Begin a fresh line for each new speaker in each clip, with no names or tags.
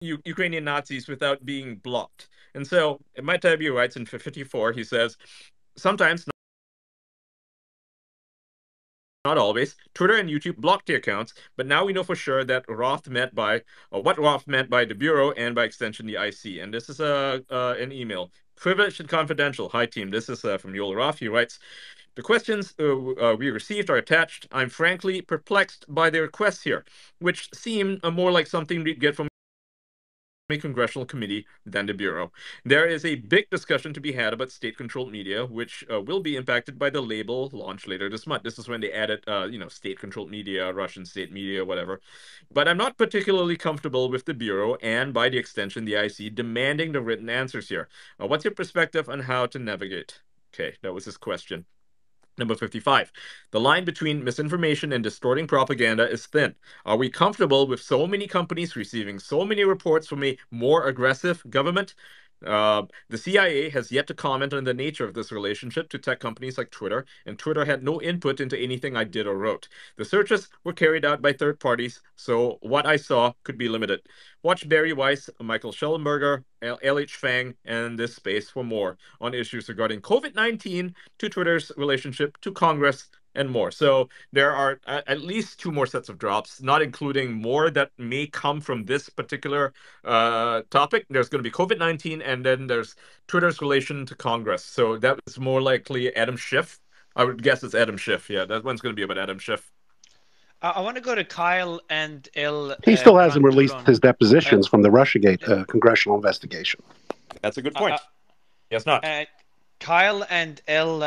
Ukrainian Nazis without being blocked. And so, Mike Taibbi writes in 54, he says, sometimes, not always, Twitter and YouTube blocked the accounts, but now we know for sure that Roth meant by, or what Roth meant by the Bureau and by extension the IC. And this is an email. Privileged and confidential. Hi, team. This is from Yoel Roth. He writes, the questions we received are attached. I'm frankly perplexed by the requests here, which seem more like something we'd get from a congressional committee than the Bureau. There is a big discussion to be had about state-controlled media, which will be impacted by the label launch later this month. This is when they added, state-controlled media, Russian state media, whatever. But I'm not particularly comfortable with the Bureau and, by the extension, the IC demanding the written answers here. What's your perspective on how to navigate? Okay, that was his question. Number 55. The line between misinformation and distorting propaganda is thin. Are we comfortable with so many companies receiving so many reports from a more aggressive government? The CIA has yet to comment on the nature of this relationship to tech companies like Twitter, and Twitter had no input into anything I did or wrote. The searches were carried out by third parties, so what I saw could be limited. Watch Barry Weiss, Michael Schellenberger, L.H. Fang, and this space for more on issues regarding COVID-19 to Twitter's relationship to Congress and more. So there are at least two more sets of drops, not including more that may come from this particular topic. There's going to be COVID-19, and then there's Twitter's relation to Congress. So that is more likely Adam Schiff. I would guess it's Adam Schiff. Yeah, that one's going to be about Adam Schiff.
I want to go to Kyle and Il
He still hasn't released
Grandulon.
his depositions from the Russiagate congressional investigation.
That's a good point. Yes, not.
Kyle and Il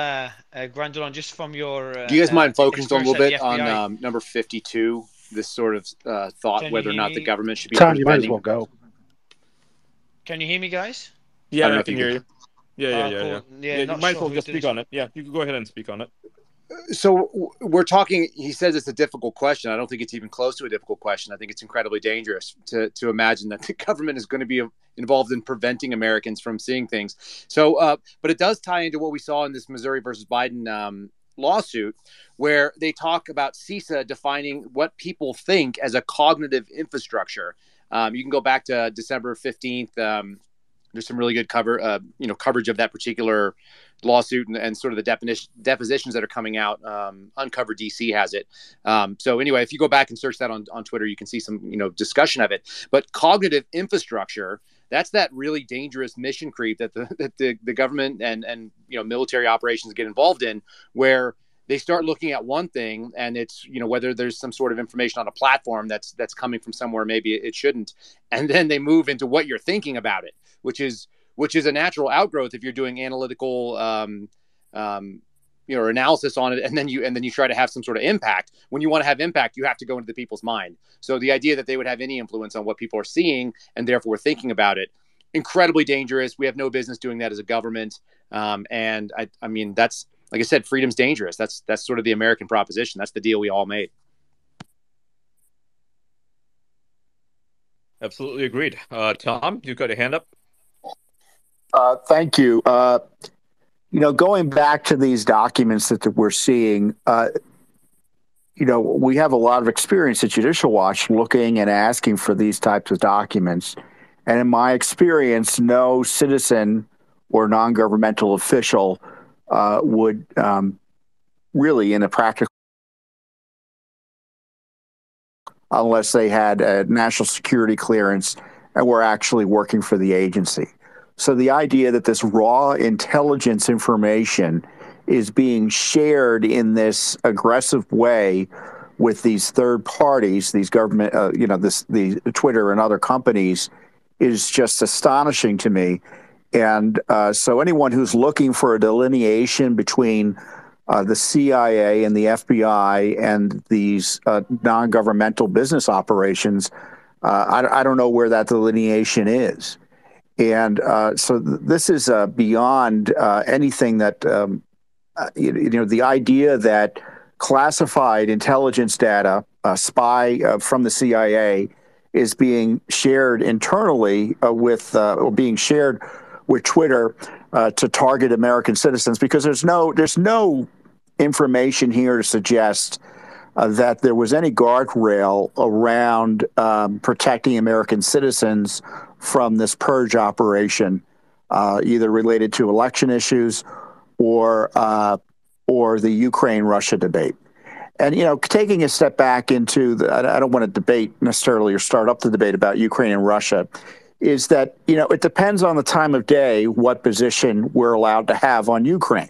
Grandulon, just from your...
Do you guys mind focusing a little bit
FBI?
on number 52, this sort of thought
Can
whether or
you
not
hear
the
me?
government should be
Tom, you might as
preventing...
well go.
Can you hear me, guys?
Yeah,
don't know
I
if
can
you
hear
can-
you. Yeah,
Cool.
yeah.
Yeah,
You
not
might as
sure
well
who
just
did
speak
it.
on it. Yeah, you can go ahead and speak on it.
So we're talking, he says it's a difficult question. I don't think it's even close to a difficult question. I think it's incredibly dangerous to imagine that the government is going to be involved in preventing Americans from seeing things. So, but it does tie into what we saw in this Missouri versus Biden lawsuit, where they talk about CISA defining what people think as a cognitive infrastructure. You can go back to December 15th. There's some really good coverage of that particular lawsuit and sort of the depositions that are coming out. Uncover DC has it. So anyway, if you go back and search that on Twitter, you can see some discussion of it. But cognitive infrastructure, that's that really dangerous mission creep that the government and military operations get involved in, where they start looking at one thing, and it's whether there's some sort of information on a platform that's coming from somewhere maybe it shouldn't, and then they move into what you're thinking about it, which is a natural outgrowth if you're doing analytical analysis on it, and then you try to have some sort of impact. When you want to have impact, you have to go into the people's mind. So the idea that they would have any influence on what people are seeing and therefore thinking about it, incredibly dangerous. We have no business doing that as a government. And I mean, that's, like I said, freedom's dangerous. That's sort of the American proposition. That's the deal we all made.
Absolutely agreed. Tom, you got a hand up?
Thank you. Going back to these documents that we're seeing, we have a lot of experience at Judicial Watch looking and asking for these types of documents. And in my experience, no citizen or non-governmental official would really, in a practical, unless they had a national security clearance and were actually working for the agency. So the idea that this raw intelligence information is being shared in this aggressive way with these third parties, these government, the Twitter and other companies, is just astonishing to me. And so anyone who's looking for a delineation between the CIA and the FBI and these non-governmental business operations, I don't know where that delineation is. And so this is beyond anything that, the idea that classified intelligence data, spy from the CIA, is being shared internally or being shared with Twitter to target American citizens, because there's no information here to suggest that there was any guardrail around protecting American citizens from this purge operation, either related to election issues or the Ukraine-Russia debate. And, taking a step back into I don't want to debate necessarily or start up the debate about Ukraine and Russia, is that, it depends on the time of day what position we're allowed to have on Ukraine.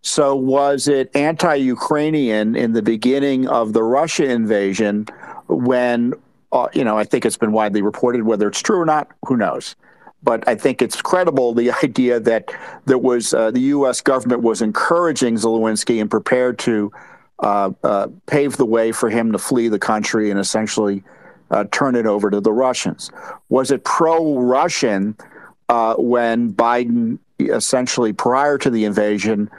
So was it anti-Ukrainian in the beginning of the Russia invasion when, I think it's been widely reported, whether it's true or not, who knows? But I think it's credible, the idea that there was the U.S. government was encouraging Zelensky and prepared to pave the way for him to flee the country and essentially turn it over to the Russians. Was it pro-Russian when Biden, essentially prior to the invasion,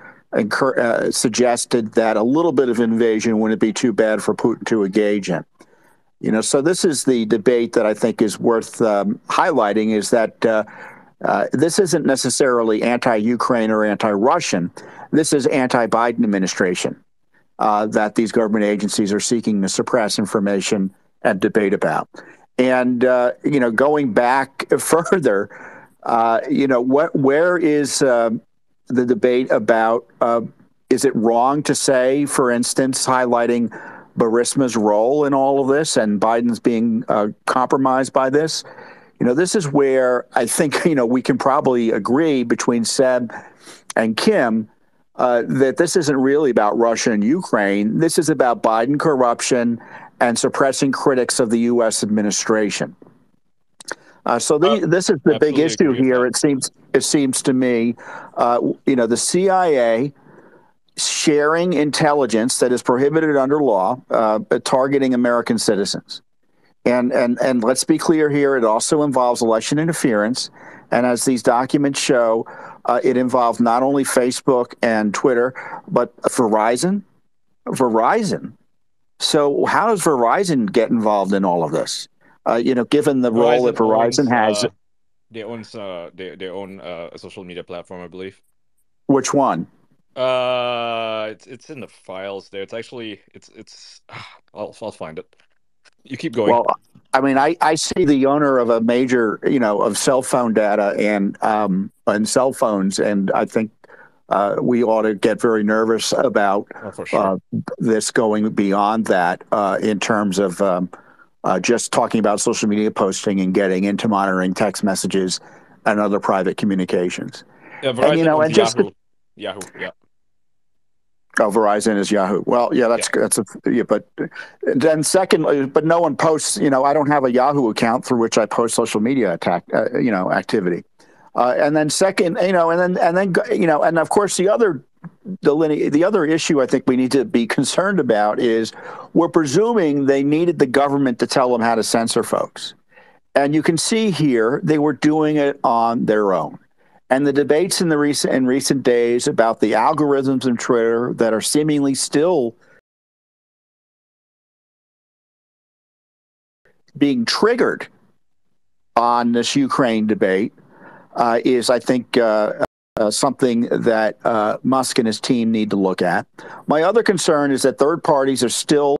suggested that a little bit of invasion wouldn't be too bad for Putin to engage in? So this is the debate that I think is worth highlighting, is that this isn't necessarily anti-Ukraine or anti-Russian. This is anti-Biden administration that these government agencies are seeking to suppress information and debate about. And, going back further, where is the debate about, is it wrong to say, for instance, highlighting Burisma's role in all of this and Biden's being compromised by this? This is where I think, we can probably agree between Seb and Kim that this isn't really about Russia and Ukraine. This is about Biden corruption and suppressing critics of the U.S. administration. So this is the big issue here. It seems to me, the CIA sharing intelligence that is prohibited under law, targeting American citizens. And let's be clear here, it also involves election interference. And as these documents show, it involved not only Facebook and Twitter, but Verizon. So how does Verizon get involved in all of this? Given the role that Verizon has.
They own their own social media platform, I believe.
Which one?
It's in the files there. It's actually I'll find it. You keep going.
Well, I mean, I see the owner of a major, of cell phone data and cell phones, and I think we ought to get very nervous about
for sure.
This going beyond that in terms of just talking about social media posting and getting into monitoring text messages and other private communications.
Yeah, Verizon owns Yahoo. Yahoo, yeah.
Oh, Verizon is Yahoo. Well, yeah, but then secondly, but no one posts. I don't have a Yahoo account through which I post social media activity. And then second, and of course the other issue I think we need to be concerned about is we're presuming they needed the government to tell them how to censor folks, and you can see here they were doing it on their own. And the debates in recent days about the algorithms in Twitter that are seemingly still being triggered on this Ukraine debate is, I think, something that Musk and his team need to look at. My other concern is that third parties are still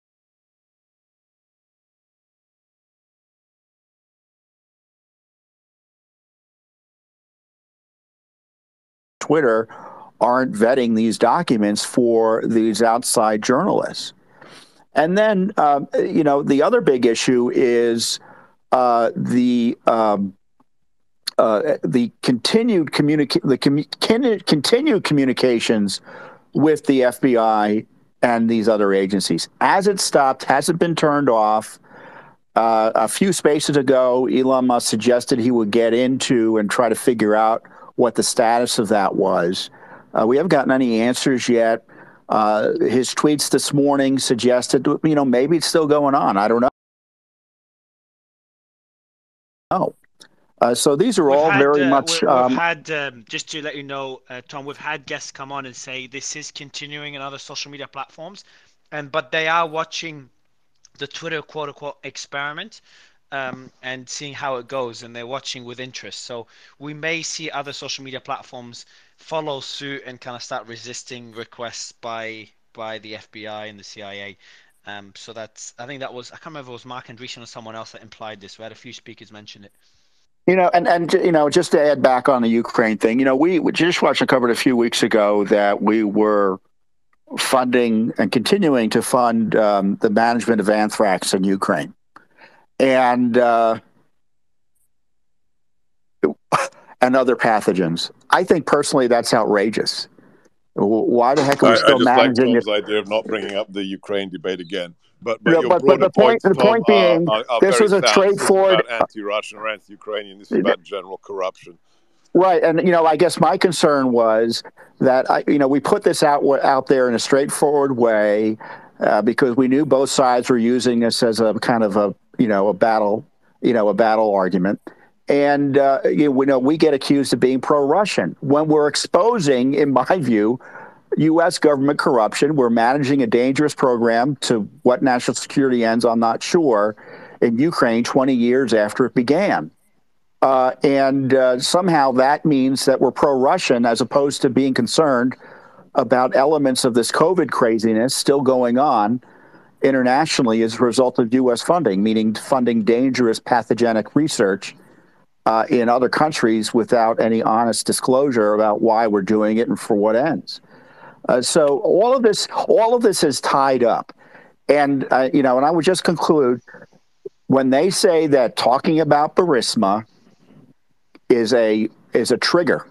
Twitter aren't vetting these documents for these outside journalists. And then, the other big issue is the continued continued communications with the FBI and these other agencies. Has it stopped? Has it been turned off? A few spaces ago, Elon Musk suggested he would get into and try to figure out what the status of that was. We haven't gotten any answers yet. His tweets this morning suggested, maybe it's still going on. I don't know. So these are all very much.
We've had, just to let you know, Tom, we've had guests come on and say this is continuing in other social media platforms, but they are watching the Twitter quote unquote experiment. And seeing how it goes, and they're watching with interest. So we may see other social media platforms follow suit and kind of start resisting requests by the FBI and the CIA. So I think that was, I can't remember if it was Mark Andreessen or someone else that implied this. We had a few speakers mention it.
Just to add back on the Ukraine thing, we Dishwasher covered a few weeks ago that we were funding and continuing to fund the management of anthrax in Ukraine, and other pathogens. I think personally that's outrageous. Why the heck are we still managing
I
it?
just like Tom's idea of not bringing up the Ukraine debate again. But
Yeah,
your
but
broader
the point
points, Tom,
point being,
are
this
very
was a
sound. This isn't
straightforward.
about anti-Russian or anti-Ukrainian. This is about general corruption.
Right, and I guess my concern was that we put this out there in a straightforward way because we knew both sides were using this as a kind of a battle argument, and we get accused of being pro-Russian when we're exposing, in my view, U.S. government corruption. We're managing a dangerous program to what national security ends, I'm not sure, in Ukraine 20 years after it began. And somehow that means that we're pro-Russian as opposed to being concerned about elements of this COVID craziness still going on internationally as a result of U.S. funding, meaning funding dangerous pathogenic research in other countries without any honest disclosure about why we're doing it and for what ends. So all of this is tied up, and and I would just conclude when they say that talking about Burisma is a trigger.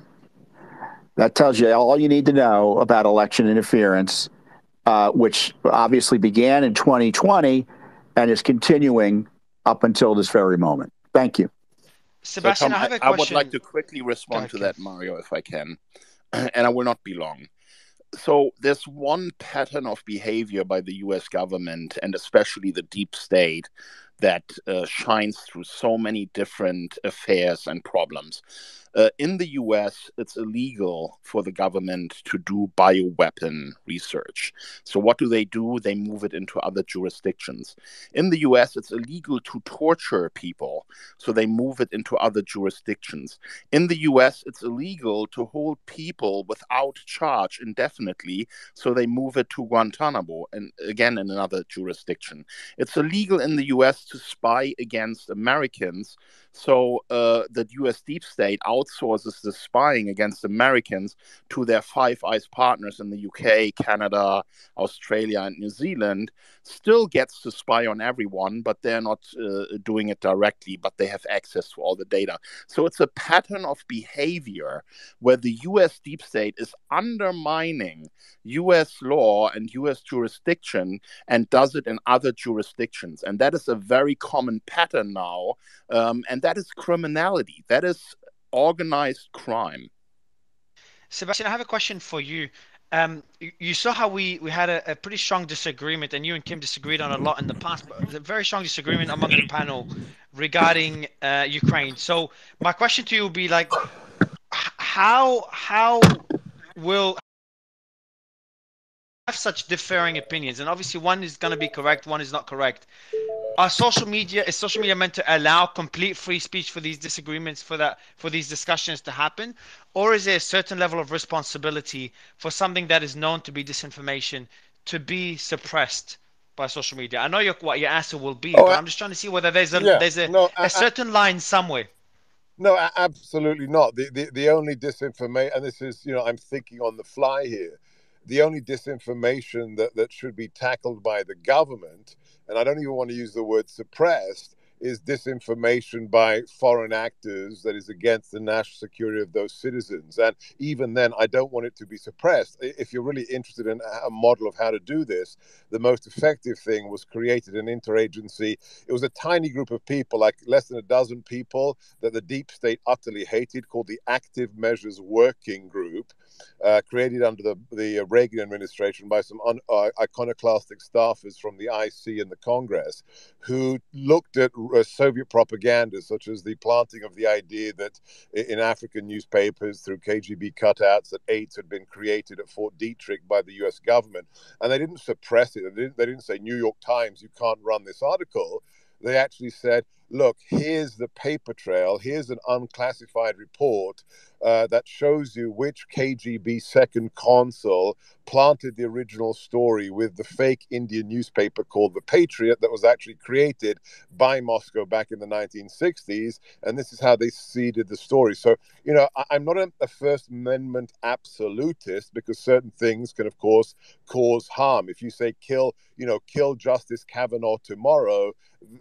That tells you all you need to know about election interference, which obviously began in 2020 and is continuing up until this very moment. Thank you.
Sebastian,
so, Tom,
I have a
I
question.
would like to quickly respond to that, Mario, if I can, and I will not be long. So there's one pattern of behavior by the US government, and especially the deep state, that shines through so many different affairs and problems. In the US, it's illegal for the government to do bioweapon research. So what do? They move it into other jurisdictions. In the US, it's illegal to torture people. So they move it into other jurisdictions. In the US, it's illegal to hold people without charge indefinitely. So they move it to Guantanamo, and again in another jurisdiction. It's illegal in the US to spy against Americans. So the US deep state outsources the spying against Americans to their Five Eyes partners in the UK, Canada, Australia, and New Zealand. Still gets to spy on everyone, but they're not doing it directly, but they have access to all the data. So it's a pattern of behavior where the US deep state is undermining US law and US jurisdiction and does it in other jurisdictions. And that is a very common pattern now. And that is criminality. That is organized crime.
Sebastian, I have a question for you. You saw how we had a pretty strong disagreement, and you and Kim disagreed on a lot in the past, but there's a very strong disagreement among the panel regarding Ukraine. So my question to you would be like, how will have such differing opinions? And obviously one is going to be correct, one is not correct. Is social media meant to allow complete free speech for these disagreements, for these discussions to happen, or is there a certain level of responsibility for something that is known to be disinformation to be suppressed by social media? I know what your answer will be, but I'm just trying to see whether there's a certain line somewhere.
No, absolutely not. The only disinformation, and this is, I'm thinking on the fly here, the only disinformation that should be tackled by the government, and I don't even want to use the word suppressed, is disinformation by foreign actors that is against the national security of those citizens. And even then, I don't want it to be suppressed. If you're really interested in a model of how to do this, the most effective thing was created an interagency. It was a tiny group of people, like less than a dozen people, that the deep state utterly hated, called the Active Measures Working Group, created under the Reagan administration by some iconoclastic staffers from the IC and the Congress, who looked at Soviet propaganda, such as the planting of the idea that in African newspapers through KGB cutouts that AIDS had been created at Fort Detrick by the US government. And they didn't suppress it. They didn't say, New York Times, you can't run this article. They actually said, look, here's the paper trail, here's an unclassified report that shows you which KGB second consul planted the original story with the fake Indian newspaper called The Patriot that was actually created by Moscow back in the 1960s. And this is how they seeded the story. So, I'm not a First Amendment absolutist, because certain things can, of course, cause harm. If you say kill Justice Kavanaugh tomorrow,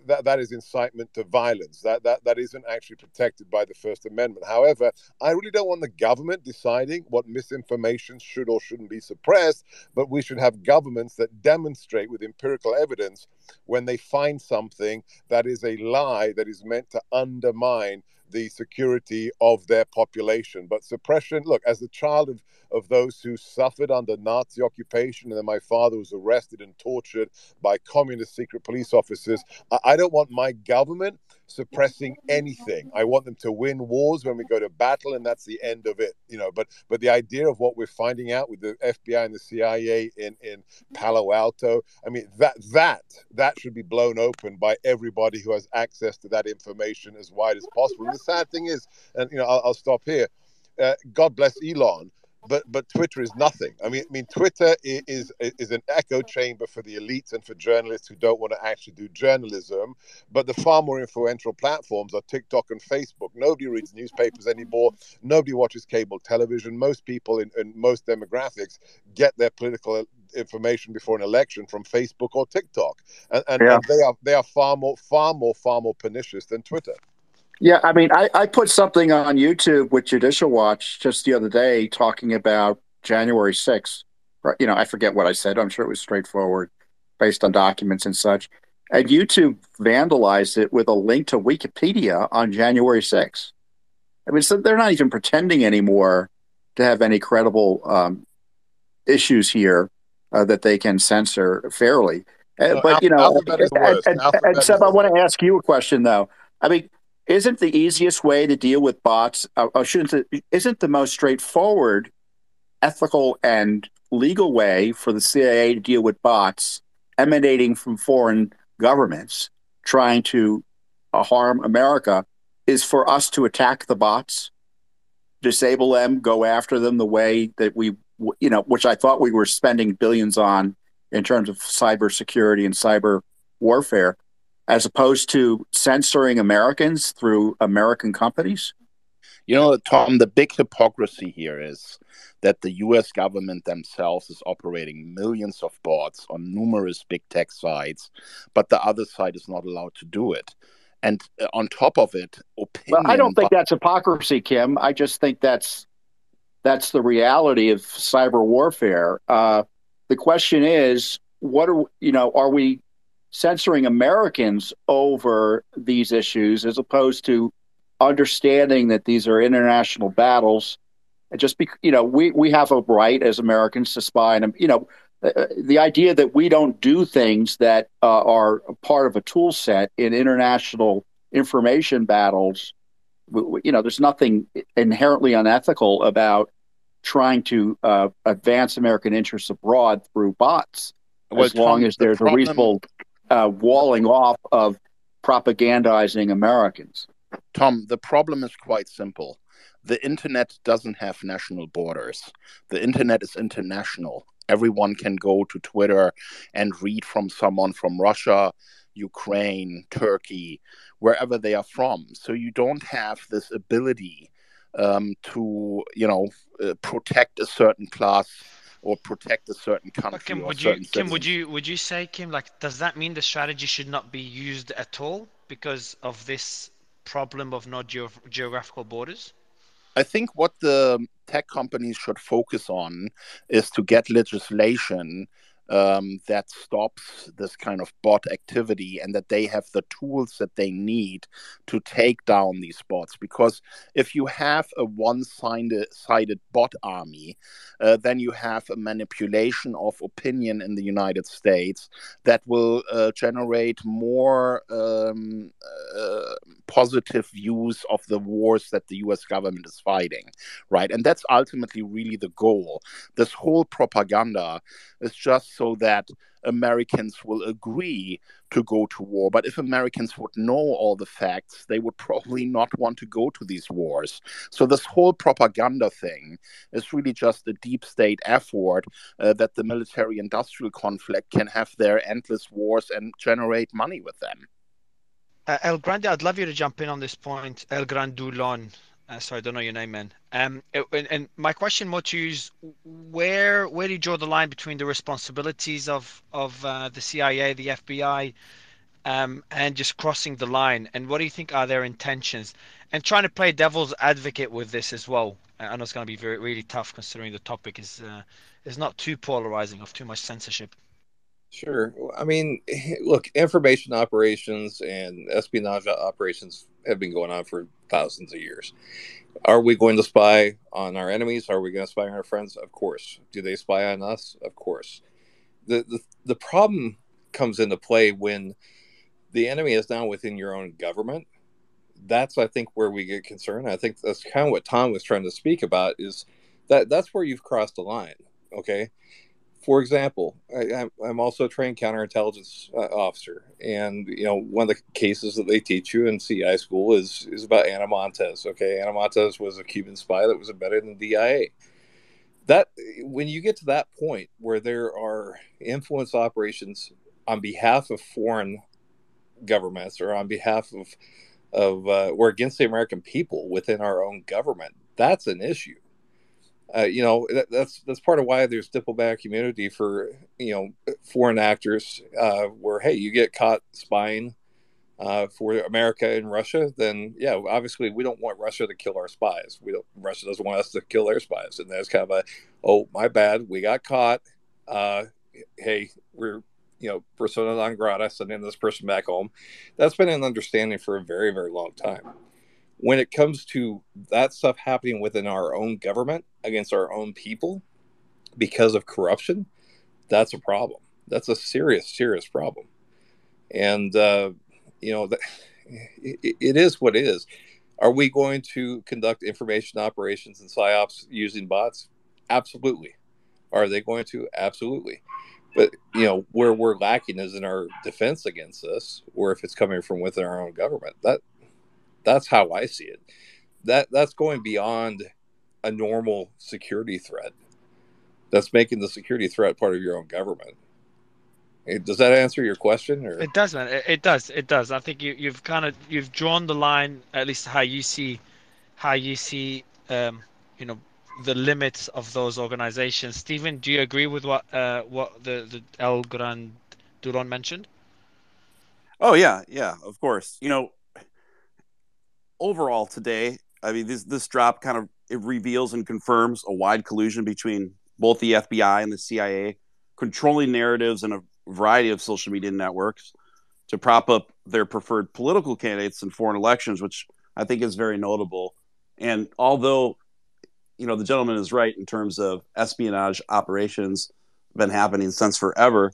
that is incitement to violence. That isn't actually protected by the First Amendment. However, I really don't want the government deciding what misinformation should or shouldn't be suppressed, but we should have governments that demonstrate with empirical evidence when they find something that is a lie that is meant to undermine the security of their population. But suppression, look, as a child of those who suffered under Nazi occupation, and then my father was arrested and tortured by communist secret police officers, I don't want my government suppressing anything. I want them to win wars when we go to battle, and that's the end of it. But the idea of what we're finding out with the FBI and the CIA in Palo Alto, I mean, that should be blown open by everybody who has access to that information as wide as possible. And the sad thing is, and I'll stop here. God bless Elon. But Twitter is nothing. I mean, Twitter is an echo chamber for the elites and for journalists who don't want to actually do journalism. But the far more influential platforms are TikTok and Facebook. Nobody reads newspapers anymore. Nobody watches cable television. Most people in most demographics get their political information before an election from Facebook or TikTok, and they are far more pernicious than Twitter.
Yeah, I mean, I put something on YouTube with Judicial Watch just the other day talking about January 6th. I forget what I said. I'm sure it was straightforward based on documents and such. And YouTube vandalized it with a link to Wikipedia on January 6th. I mean, so they're not even pretending anymore to have any credible issues here that they can censor fairly. But, and Seb, I want to ask you a question, though. I mean, isn't the easiest way to deal with bots, isn't the most straightforward, ethical, and legal way for the CIA to deal with bots emanating from foreign governments trying to harm America is for us to attack the bots, disable them, go after them the way that we, which I thought we were spending billions on in terms of cybersecurity and cyber warfare, as opposed to censoring Americans through American companies?
Tom, the big hypocrisy here is that the US government themselves is operating millions of bots on numerous big tech sites, but the other side is not allowed to do it. And on top of it,
Well, I don't think that's hypocrisy, Kim. I just think that's the reality of cyber warfare. The question is, are we censoring Americans over these issues as opposed to understanding that these are international battles? Just we have a right as Americans to spy, and the idea that we don't do things that are part of a tool set in international information battles. There's nothing inherently unethical about trying to advance American interests abroad through bots, as long as there's a reasonable walling off of propagandizing Americans.
Tom, the problem is quite simple. The internet doesn't have national borders. The internet is international. Everyone can go to Twitter and read from someone from Russia, Ukraine, Turkey, wherever they are from. So you don't have this ability to, protect a certain class or protect a certain country.
Kim, would you say, Kim, does that mean the strategy should not be used at all because of this problem of no geographical borders?
I think what the tech companies should focus on is to get legislation that stops this kind of bot activity, and that they have the tools that they need to take down these bots. Because if you have a one-sided bot army, then you have a manipulation of opinion in the United States that will generate more positive views of the wars that the US government is fighting, right? And that's ultimately really the goal. This whole propaganda is just so that Americans will agree to go to war. But if Americans would know all the facts, they would probably not want to go to these wars. So this whole propaganda thing is really just a deep state effort that the military-industrial conflict can have their endless wars and generate money with them.
El Grande, I'd love you to jump in on this point. El Grandulon. Sorry, I don't know your name, man. And my question more to you is, where do you draw the line between the responsibilities of the CIA, the FBI, and just crossing the line? And what do you think are their intentions? And trying to play devil's advocate with this as well. I know it's going to be really tough considering the topic is not too polarizing of too much censorship.
Sure. I mean, look, information operations and espionage operations have been going on for thousands of years. Are we going to spy on our enemies? Are we going to spy on our friends? Of course. Do they spy on us? Of course. The problem comes into play when the enemy is now within your own government. That's, I think, where we get concerned. I think that's kind of what Tom was trying to speak about, is that's where you've crossed the line. Okay. For example, I'm also a trained counterintelligence officer, and one of the cases that they teach you in CI school is about Ana Montes. Okay, Ana Montes was a Cuban spy that was embedded in the DIA. That when you get to that point where there are influence operations on behalf of foreign governments or on behalf of or against the American people within our own government, that's an issue. That's part of why there's diplomatic immunity for foreign actors. Where hey, you get caught spying for America and Russia, then yeah, obviously we don't want Russia to kill our spies. Russia doesn't want us to kill their spies, and that's kind of oh my bad, we got caught. Hey, we're persona non grata, sending this person back home. That's been an understanding for a very, very long time. When it comes to that stuff happening within our own government against our own people because of corruption, that's a problem. That's a serious, serious problem. And, it is what it is. Are we going to conduct information operations and PSYOPs using bots? Absolutely. Are they going to? Absolutely. But, where we're lacking is in our defense against this, or if it's coming from within our own government. That's how I see it. That's going beyond a normal security threat. That's making the security threat part of your own government. Does that answer your question? Or?
It does, man. It does. I think you've drawn the line, at least how you see the limits of those organizations. Stephen, do you agree with what the El Gran Duron mentioned?
Oh yeah, of course. Overall today, I mean, this drop it reveals and confirms a wide collusion between both the FBI and the CIA, controlling narratives in a variety of social media networks to prop up their preferred political candidates in foreign elections, which I think is very notable. And although, the gentleman is right in terms of espionage operations have been happening since forever,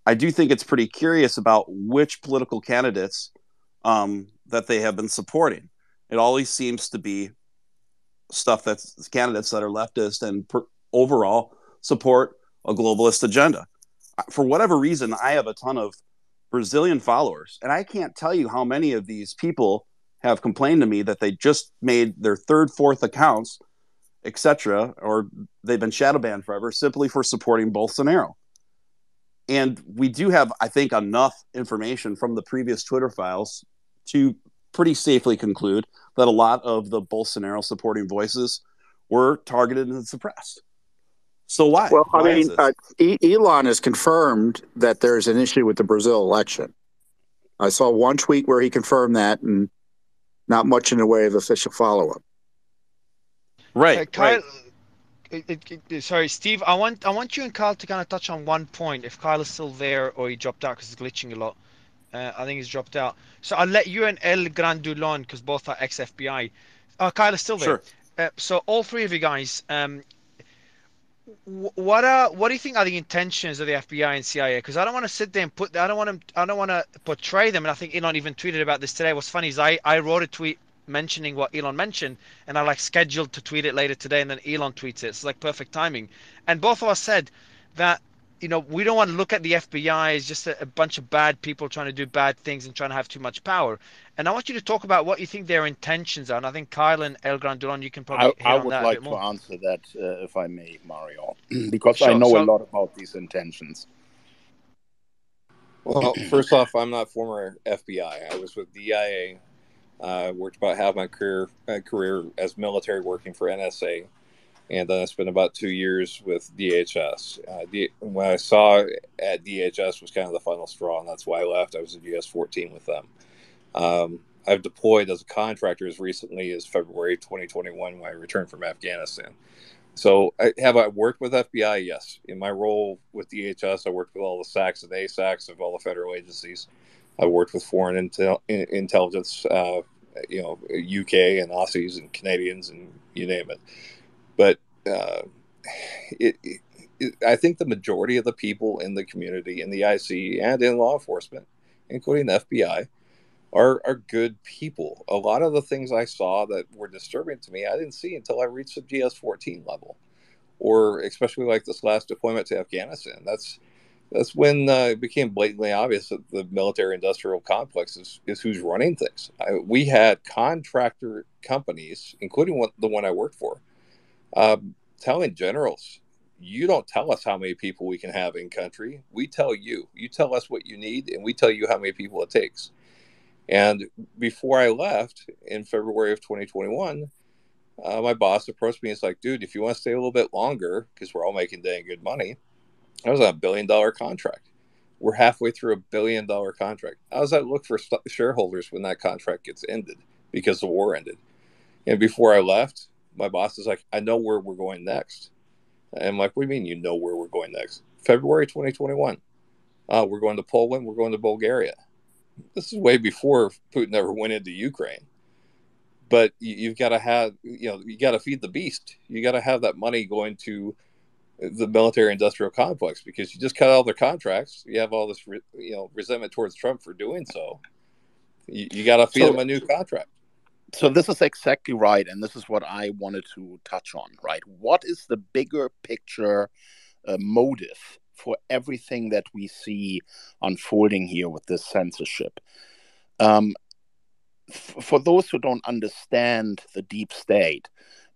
I do think it's pretty curious about which political candidates that they have been supporting. It always seems to be stuff that's candidates that are leftist and overall support a globalist agenda. For whatever reason, I have a ton of Brazilian followers, and I can't tell you how many of these people have complained to me that they just made their third, fourth accounts, etc., or they've been shadow banned forever simply for supporting Bolsonaro. And we do have, I think, enough information from the previous Twitter files to pretty safely conclude that a lot of the Bolsonaro supporting voices were targeted and suppressed. So why?
Well,
why
Elon has confirmed that there's an issue with the Brazil election. I saw one tweet where he confirmed that, and not much in the way of official follow-up.
Right.
Kyle, sorry, Steve. I want you and Kyle to kind of touch on one point. If Kyle is still there or he dropped out because he's glitching a lot. I think he's dropped out. So I'll let you and El Grandulon, because both are ex-FBI. Kyle is still there.
Sure.
So all three of you guys, what do you think are the intentions of the FBI and CIA? Because I don't want to sit there and I don't want to portray them. And I think Elon even tweeted about this today. What's funny is I wrote a tweet mentioning what Elon mentioned, and I scheduled to tweet it later today, and then Elon tweets it. It's perfect timing. And both of us said that we don't want to look at the FBI as just a bunch of bad people trying to do bad things and trying to have too much power. And I want you to talk about what you think their intentions are. And I think Kyle and El Grandulon, you can probably hit
I
on
would
that a bit
like to
more.
answer that, if I may, Mario, because I
Sure.
know a
So,
lot about these intentions.
Well, first off, I'm not former FBI. I was with DIA. Worked about half my career as military working for NSA, and then I spent about 2 years with DHS. When I saw at DHS was kind of the final straw, and that's why I left. I was at US-14 with them. I've deployed as a contractor as recently as February 2021 when I returned from Afghanistan. So have I worked with FBI? Yes. In my role with DHS, I worked with all the SACs and ASACs of all the federal agencies. I worked with foreign intelligence, UK and Aussies and Canadians and you name it. But I think the majority of the people in the community, in the IC, and in law enforcement, including the FBI, are good people. A lot of the things I saw that were disturbing to me, I didn't see until I reached the GS-14 level, or especially like this last deployment to Afghanistan. That's when it became blatantly obvious that the military-industrial complex is who's running things. We had contractor companies, including the one I worked for, telling generals, you don't tell us how many people we can have in country. We tell you. You tell us what you need, and we tell you how many people it takes. And before I left in February of 2021, my boss approached me and was like, dude, if you want to stay a little bit longer, because we're all making dang good money, I was on $1 billion contract. We're halfway through $1 billion contract. How does that look for shareholders when that contract gets ended because the war ended? And before I left, my boss is like, I know where we're going next. And I'm like, what do you mean you know where we're going next? February 2021. We're going to Poland. We're going to Bulgaria. This is way before Putin ever went into Ukraine. But you've got to have, you got to feed the beast. You got to have that money going to the military-industrial complex, because you just cut all their contracts. You have all this, resentment towards Trump for doing so. You got to feed them a new contract.
So this is exactly right, and this is what I wanted to touch on, right? What is the bigger picture motive for everything that we see unfolding here with this censorship? For those who don't understand the deep state,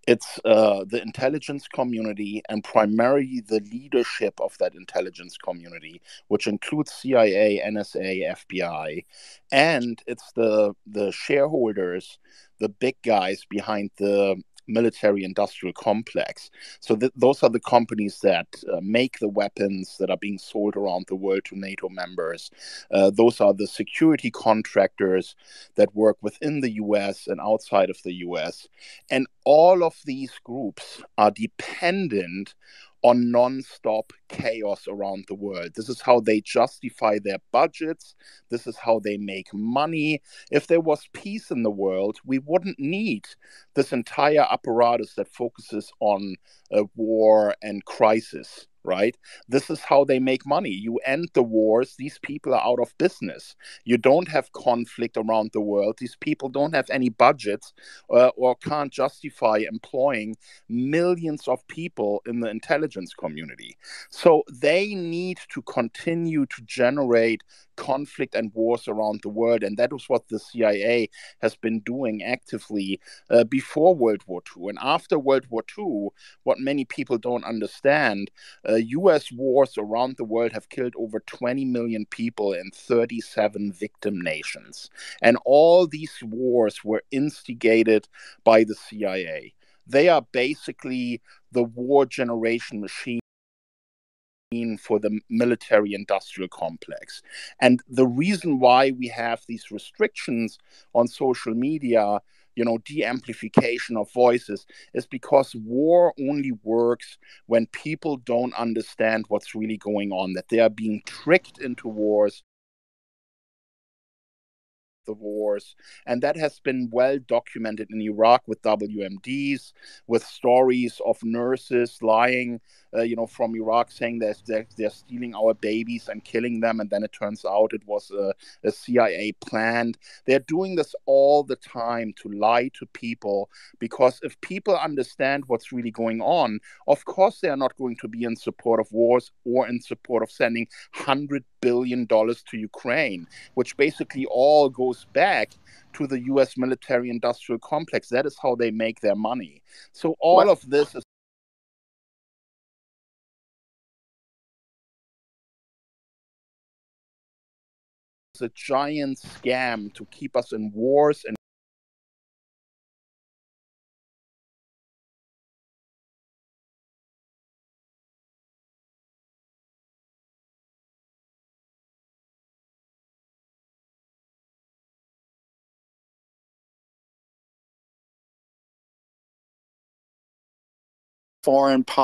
it's the intelligence community, and primarily the leadership of that intelligence community, which includes CIA, NSA, FBI, and it's the shareholders, the big guys behind the military-industrial complex. So those are the companies that make the weapons that are being sold around the world to NATO members. Those are the security contractors that work within the US and outside of the US. And all of these groups are dependent on non-stop chaos around the world. This is how they justify their budgets. This is how they make money. If there was peace in the world, we wouldn't need this entire apparatus that focuses on war and crisis, right? This is how they make money. You end the wars, these people are out of business. You don't have conflict around the world. These people don't have any budgets or can't justify employing millions of people in the intelligence community. So they need to continue to generate conflict and wars around the world. And that was what the CIA has been doing actively before World War II. And after World War II, what many people don't understand, US wars around the world have killed over 20 million people in 37 victim nations. And all these wars were instigated by the CIA. They are basically the war generation machine for the military-industrial complex. And the reason why we have these restrictions on social media, de-amplification of voices, is because war only works when people don't understand what's really going on, that they are being tricked into wars the wars. And that has been well documented in Iraq with WMDs, with stories of nurses lying, from Iraq saying they're stealing our babies and killing them. And then it turns out it was a CIA plan. They're doing this all the time to lie to people, because if people understand what's really going on, of course they are not going to be in support of wars or in support of sending $100 billion to Ukraine, which basically all goes back to the US military industrial complex. That is how they make their money. So all of this is a giant scam to keep us in wars and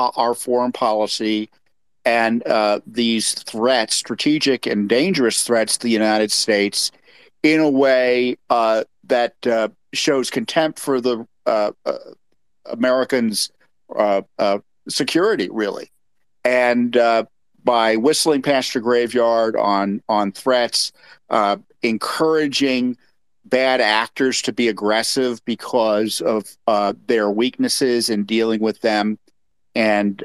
our foreign policy and these threats, strategic and dangerous threats to the United States, in a way that shows contempt for the Americans' security, really. And by whistling past your graveyard on threats, encouraging bad actors to be aggressive because of their weaknesses in dealing with them, and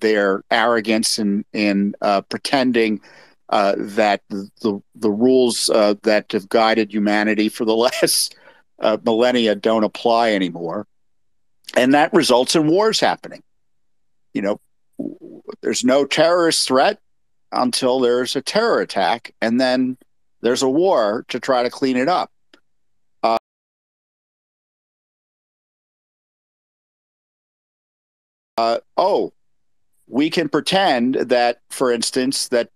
their arrogance in pretending that the rules that have guided humanity for the last millennia don't apply anymore. And that results in wars happening. There's no terrorist threat until there's a terror attack, and then there's a war to try to clean it up. We can pretend that, for instance, that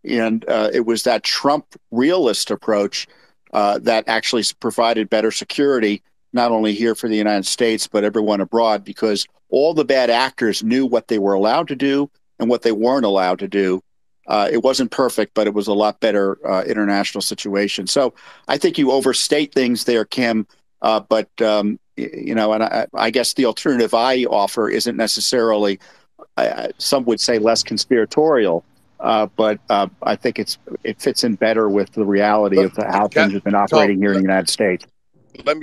it was that Trump realist approach that actually provided better security, not only here for the United States, but everyone abroad, because all the bad actors knew what they were allowed to do and what they weren't allowed to do. It wasn't perfect, but it was a lot better international situation. So I think you overstate things there, Kim. But and I guess the alternative I offer isn't necessarily, some would say, less conspiratorial. But I think it fits in better with the reality of how things have been operating here in the United States.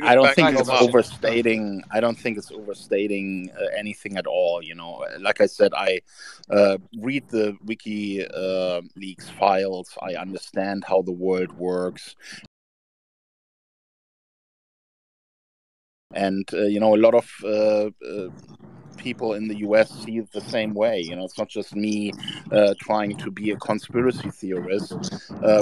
I don't think it's overstating. I don't think it's overstating anything at all. Like I said, I read the WikiLeaks files. I understand how the world works. And, a lot of people in the US see it the same way. It's not just me trying to be a conspiracy theorist.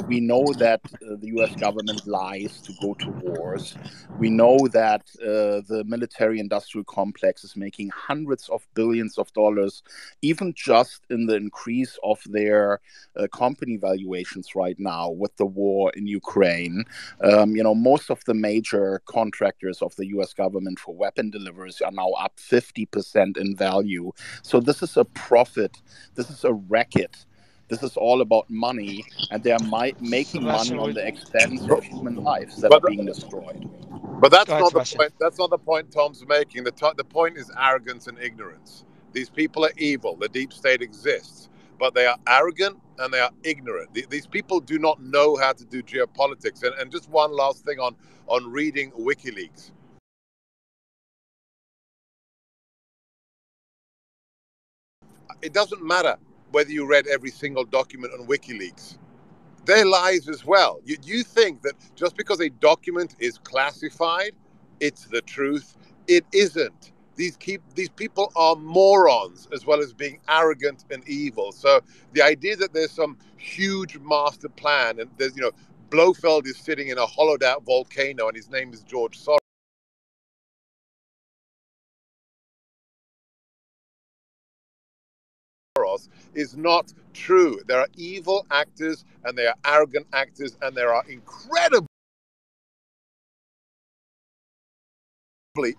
We know that the US government lies to go to wars. We know that the military-industrial complex is making hundreds of billions of dollars, even just in the increase of their company valuations right now with the war in Ukraine. Most of the major contractors of the US government for weapon deliveries are now up 50% in value. So this is a profit. This is a racket. This is all about money, and they are making money on the expense of human lives that are being destroyed.
But that's not the point. That's not the point Tom's making. The point is arrogance and ignorance. These people are evil. The deep state exists, but they are arrogant and they are ignorant. These people do not know how to do geopolitics. And just one last thing on reading WikiLeaks. It doesn't matter whether you read every single document on WikiLeaks. They're lies as well. You think that just because a document is classified, it's the truth. It isn't. These people are morons as well as being arrogant and evil. So the idea that there's some huge master plan and there's, Blofeld is sitting in a hollowed out volcano and his name is George Soros is not true. There are evil actors and there are arrogant actors and there are incredibly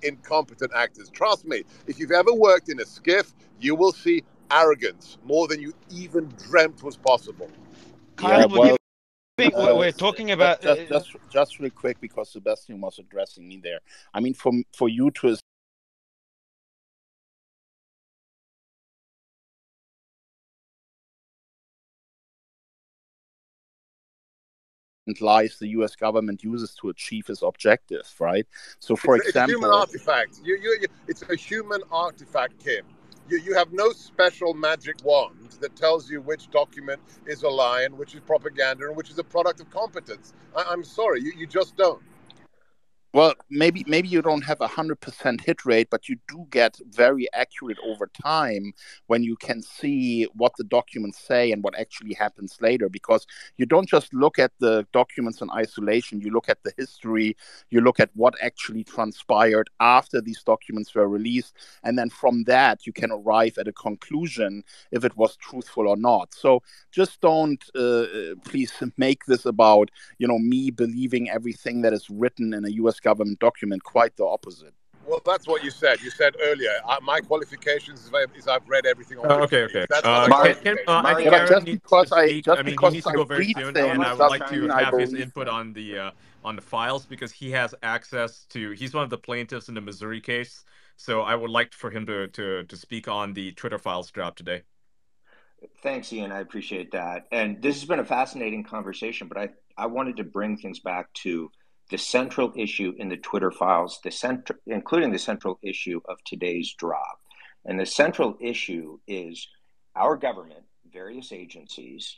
incompetent actors. Trust me, if you've ever worked in a skiff, you will see arrogance more than you even dreamt was possible.
Kyle, we're talking about
just real quick, because Sebastian was addressing me there. I mean, for you to lies the U.S. government uses to achieve its objectives, right? So, for example,
it's a human artifact. It's a human artifact, Kim. You have no special magic wand that tells you which document is a lie and which is propaganda and which is a product of competence. I'm sorry, you just don't.
Well, maybe you don't have 100% hit rate, but you do get very accurate over time when you can see what the documents say and what actually happens later, because you don't just look at the documents in isolation. You look at the history, you look at what actually transpired after these documents were released, and then from that you can arrive at a conclusion if it was truthful or not. So just don't please make this about me believing everything that is written in a U.S. government document. Quite the opposite.
Well, that's what you said. You said earlier, my qualifications is I've read everything on
Okay.
That's
I think Aaron needs to speak. He needs to go very soon, and I would like to have his input on the files, because he has access to. He's one of the plaintiffs in the Missouri case, so I would like for him to speak on the Twitter files drop today.
Thanks, Ian. I appreciate that. And this has been a fascinating conversation, but I wanted to bring things back to the central issue in the Twitter files, including the central issue of today's drop. And the central issue is our government, various agencies,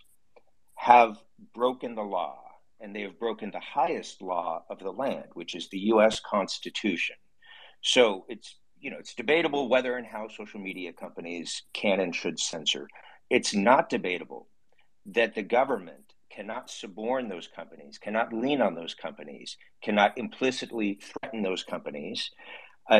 have broken the law, and they have broken the highest law of the land, which is the U.S. Constitution. So it's debatable whether and how social media companies can and should censor. It's not debatable that the government cannot suborn those companies, cannot lean on those companies, cannot implicitly threaten those companies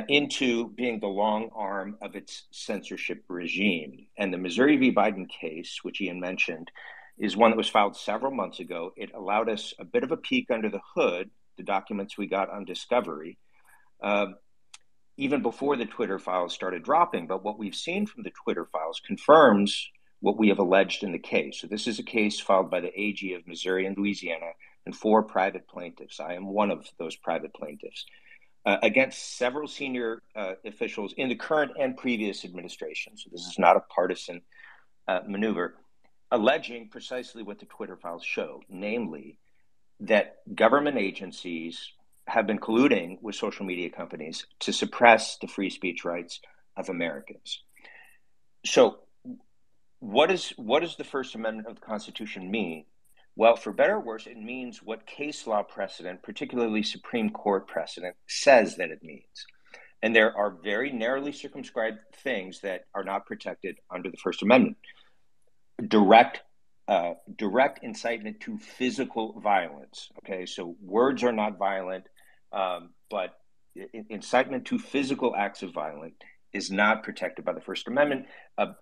into being the long arm of its censorship regime. And the Missouri v. Biden case, which Ian mentioned, is one that was filed several months ago. It allowed us a bit of a peek under the hood, the documents we got on discovery, even before the Twitter files started dropping. But what we've seen from the Twitter files confirms what we have alleged in the case. So this is a case filed by the AG of Missouri and Louisiana and 4 private plaintiffs. I am one of those private plaintiffs, against several senior officials in the current and previous administration. So this is not a partisan maneuver, alleging precisely what the Twitter files show, namely that government agencies have been colluding with social media companies to suppress the free speech rights of Americans. So what does the First Amendment of the Constitution mean? Well, for better or worse, it means what case law precedent, particularly Supreme Court precedent, says that it means. And there are very narrowly circumscribed things that are not protected under the First Amendment. Direct incitement to physical violence. Okay, so words are not violent, but incitement to physical acts of violence is not protected by the First Amendment.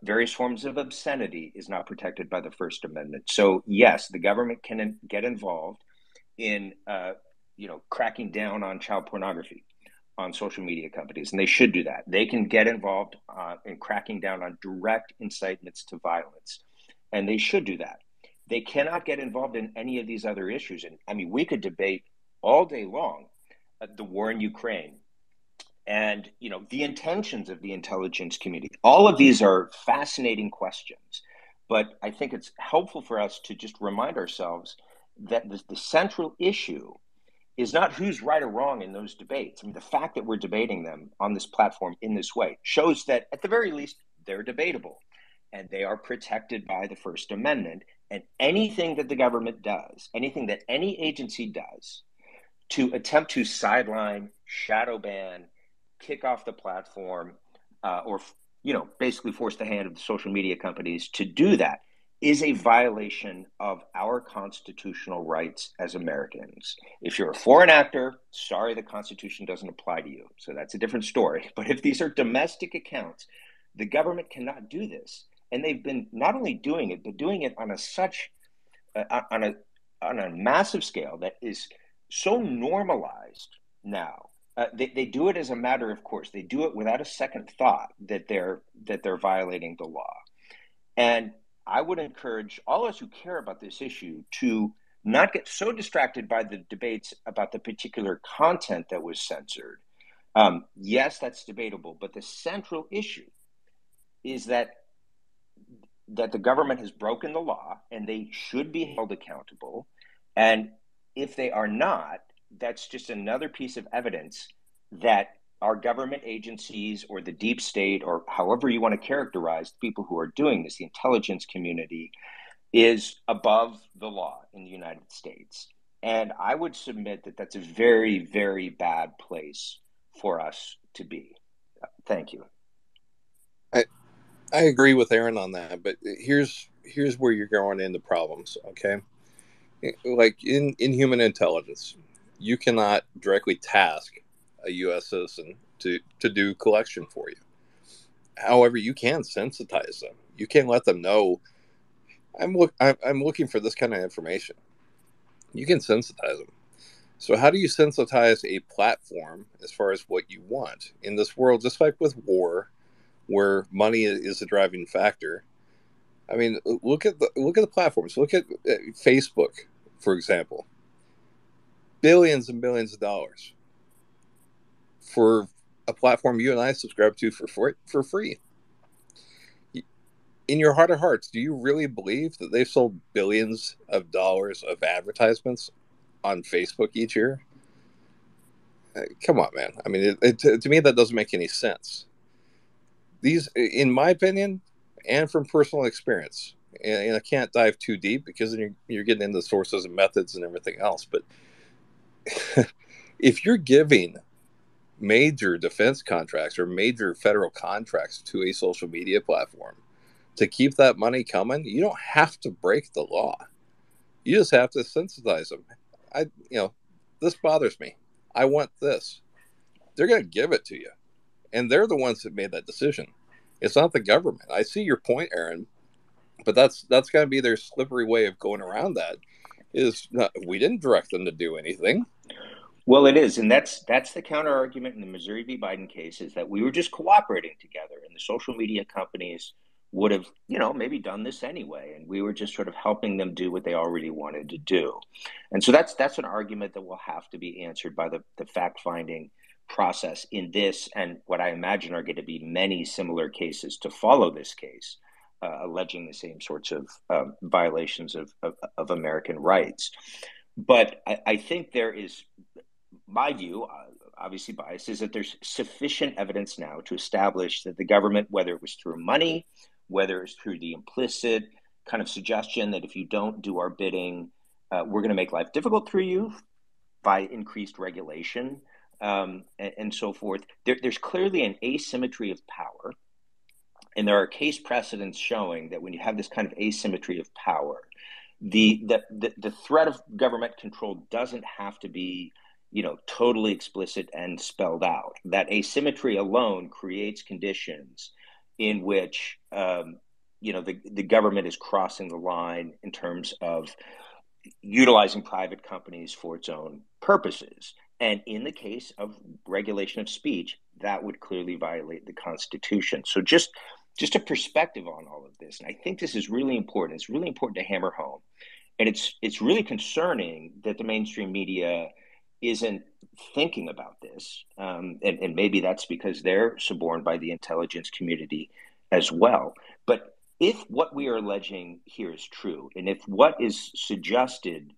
Various forms of obscenity is not protected by the First Amendment. So yes, the government can get involved in, cracking down on child pornography on social media companies, and they should do that. They can get involved in cracking down on direct incitements to violence, and they should do that. They cannot get involved in any of these other issues. And I mean, we could debate all day long the war in Ukraine, and the intentions of the intelligence community. All of these are fascinating questions, but I think it's helpful for us to just remind ourselves that the central issue is not who's right or wrong in those debates. I mean, the fact that we're debating them on this platform in this way shows that at the very least they're debatable. and they are protected by the First Amendment. And anything that the government does, anything that any agency does to attempt to sideline, shadow ban, kick off the platform, or basically force the hand of the social media companies to do that, is a violation of our constitutional rights as Americans. If you're a foreign actor, sorry, the Constitution doesn't apply to you. So that's a different story. But if these are domestic accounts, the government cannot do this. And they've been not only doing it, but doing it on a massive scale that is so normalized now. They do it as a matter of course. They do it without a second thought that they're violating the law. And I would encourage all of us who care about this issue to not get so distracted by the debates about the particular content that was censored. Yes, that's debatable, but the central issue is that the government has broken the law and they should be held accountable. And if they are not, that's just another piece of evidence that our government agencies or the deep state, or however you want to characterize people who are doing this, the intelligence community, is above the law in the United States. And I would submit that that's a very, very bad place for us to be. Thank you.
I agree with Aaron on that, but here's where you're going into problems, okay? Like in human intelligence, you cannot directly task a U.S. citizen to do collection for you. However, you can sensitize them. You can let them know, I'm looking for this kind of information. You can sensitize them. So how do you sensitize a platform as far as what you want in this world? Just like with war, where money is a driving factor. I mean, look at the platforms. Look at Facebook, for example. Billions and billions of dollars for a platform you and I subscribe to for free. In your heart of hearts, do you really believe that they've sold billions of dollars of advertisements on Facebook each year? Come on, man. I mean, to me, that doesn't make any sense. These, in my opinion, and from personal experience, and I can't dive too deep because you're getting into sources and methods and everything else, but if you're giving major defense contracts or major federal contracts to a social media platform to keep that money coming, you don't have to break the law. You just have to sensitize them. This bothers me. I want this. They're going to give it to you. And they're the ones that made that decision. It's not the government. I see your point, Aaron, but that's going to be their slippery way of going around that. We didn't direct them to do anything.
Well, it is, and that's the counter argument in the Missouri v. Biden case, is that we were just cooperating together, and the social media companies would have, maybe done this anyway, and we were just sort of helping them do what they already wanted to do. And so that's an argument that will have to be answered by the fact-finding process in this, and what I imagine are going to be many similar cases to follow this case, alleging the same sorts of violations of American rights. But I think there is, my view, obviously biased, is that there's sufficient evidence now to establish that the government, whether it was through money, whether it's through the implicit kind of suggestion that if you don't do our bidding, we're going to make life difficult for you by increased regulation, and so forth. There's clearly an asymmetry of power. And there are case precedents showing that when you have this kind of asymmetry of power, the threat of government control doesn't have to be, totally explicit and spelled out. That asymmetry alone creates conditions in which, the government is crossing the line in terms of utilizing private companies for its own purposes. And in the case of regulation of speech, that would clearly violate the Constitution. So just a perspective on all of this. And I think this is really important. It's really important to hammer home. And it's really concerning that the mainstream media isn't thinking about this. And maybe that's because they're suborned by the intelligence community as well. But if what we are alleging here is true, and if what is suggested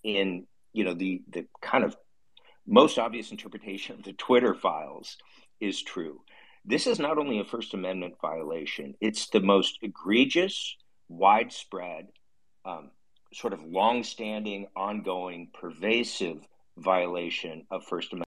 in, the kind of most obvious interpretation of the Twitter files is true, this is not only a First Amendment violation, it's the most egregious, widespread, sort of long-standing, ongoing, pervasive violation of First Amendment